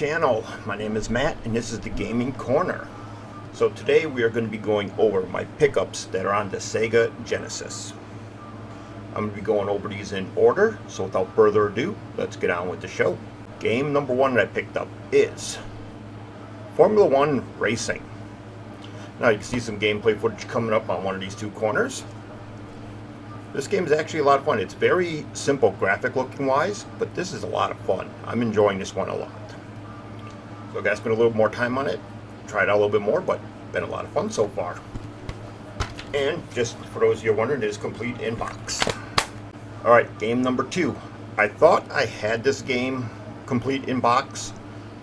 channel. My name is Matt and this is the Gaming Corner. So today we are going to be going over my pickups that are on the Sega Genesis. I'm going to be going over these in order, so without further ado, let's get on with the show. Game number one that I picked up is Formula One Racing. Now you can see some gameplay footage coming up on one of these two corners. This game is actually a lot of fun. It's very simple graphic looking wise, but this is a lot of fun. I'm enjoying this one a lot. So I got to spend a little more time on it, try it out a little bit more, but been a lot of fun so far. And just for those of you wondering, it is complete in box. Alright, game number two. I thought I had this game complete in box.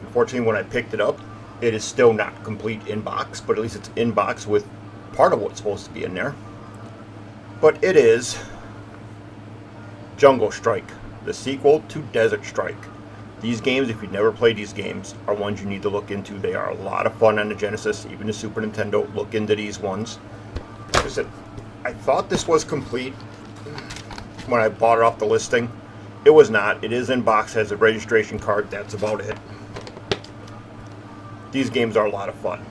Unfortunately, when I picked it up, it is still not complete in box, but at least it's in box with part of what's supposed to be in there. But it is Jungle Strike, the sequel to Desert Strike. These games, if you've never played these games, are ones you need to look into. They are a lot of fun on the Genesis, even the Super Nintendo. Look into these ones. Like I said, I thought this was complete when I bought it off the listing. It was not. It is in box, has a registration card. That's about it. These games are a lot of fun.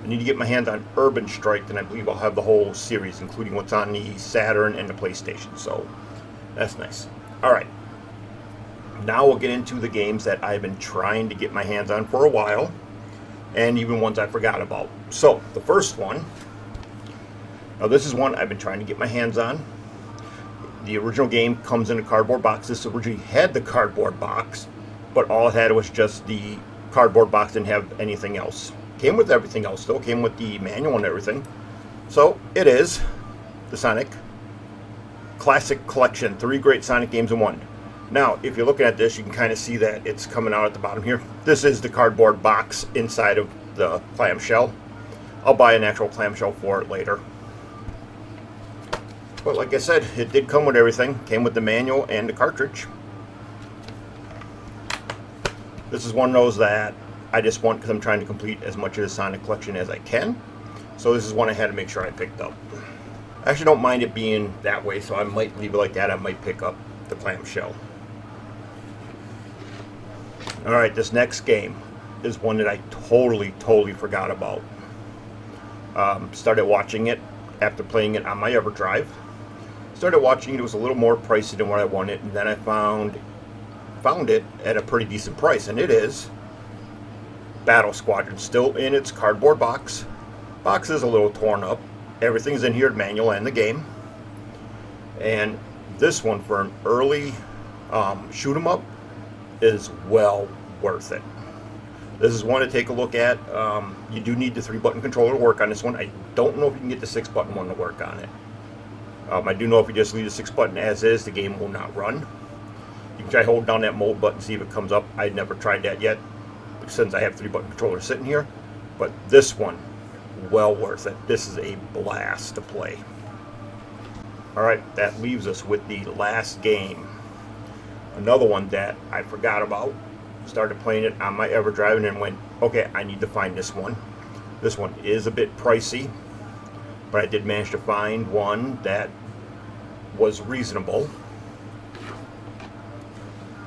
I need to get my hands on Urban Strike, and I believe I'll have the whole series, including what's on the Saturn and the PlayStation, so that's nice. Alright, now we'll get into the games that I've been trying to get my hands on for a while, and even ones I forgot about. So, the first one, now this is one I've been trying to get my hands on. The original game comes in a cardboard box. This originally had the cardboard box, but all it had was just the cardboard box, didn't have anything else. Came with everything else though, came with the manual and everything. So it is the Sonic Classic Collection, 3 great Sonic games in one. Now if you're looking at this, you can kind of see that it's coming out at the bottom here. This is the cardboard box inside of the clamshell. I'll buy an actual clamshell for it later. But like I said, it did come with everything. Came with the manual and the cartridge. This is one of those that I just want because I'm trying to complete as much of the Sonic collection as I can. So this is one I had to make sure I picked up. I actually don't mind it being that way, so I might leave it like that. I might pick up the clamshell. Alright, this next game is one that I totally forgot about. Started watching it after playing it on my EverDrive. Started watching it, it was a little more pricey than what I wanted, and then I found it at a pretty decent price, and it is Battle Squadron, still in its cardboard box. Box is a little torn up. Everything's in here, manual and the game. And this one, for an early shoot 'em up, is well worth it. This is one to take a look at. You do need the 3-button controller to work on this one. I don't know if you can get the 6-button one to work on it. I do know if you just leave the 6-button as is, the game will not run. You can try holding down that mode button, see if it comes up. I've never tried that yet, since I have 3-button controller sitting here. But this one, well worth it. This is a blast to play. Alright, that leaves us with the last game. Another one that I forgot about. Started playing it on my EverDrive and then went, okay, I need to find this one. This one is a bit pricey, but I did manage to find one that was reasonable.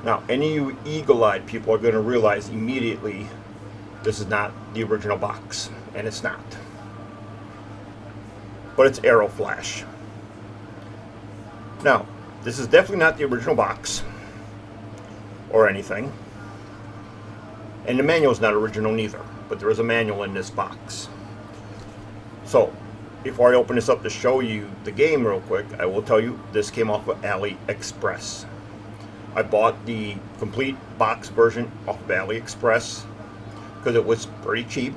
Now, any of you eagle-eyed people are going to realize immediately this is not the original box, and it's not. But it's Aero Flash. Now, this is definitely not the original box or anything, and the manual is not original neither, but there is a manual in this box. So, before I open this up to show you the game real quick, I will tell you this came off of AliExpress. I bought the complete box version off of AliExpress because it was pretty cheap.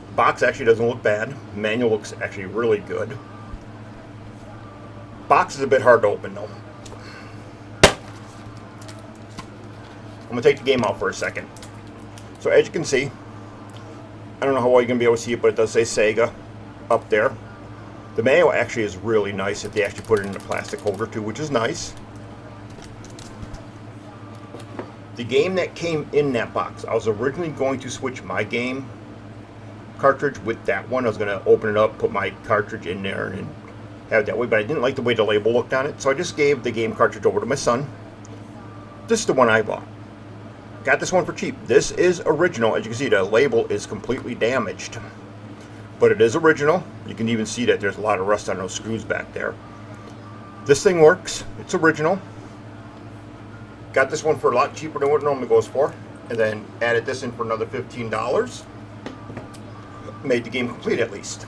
The box actually doesn't look bad. The manual looks actually really good. Box is a bit hard to open though. I'm going to take the game out for a second. So as you can see, I don't know how well you're going to be able to see it, but it does say Sega up there. The manual actually is really nice if they actually put it in a plastic holder too, which is nice. The game that came in that box, I was originally going to switch my game cartridge with that one. I was going to open it up, put my cartridge in there, and have it that way, but I didn't like the way the label looked on it, so I just gave the game cartridge over to my son. This is the one I bought. got this one for cheap. This is original. As you can see, the label is completely damaged, but it is original. You can even see that there's a lot of rust on those screws back there. This thing works. It's original. Got this one for a lot cheaper than what it normally goes for, and then added this in for another $15. Made the game complete at least.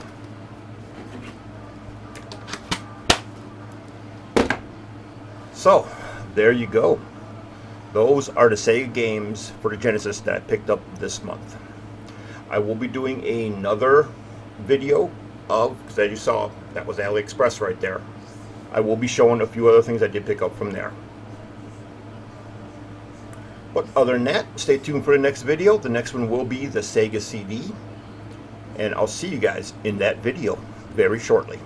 So, there you go. Those are the Sega games for the Genesis that I picked up this month. I will be doing another video of, because as you saw, that was AliExpress right there. I will be showing a few other things I did pick up from there. But other than that, stay tuned for the next video. The next one will be the Sega CD. And I'll see you guys in that video very shortly.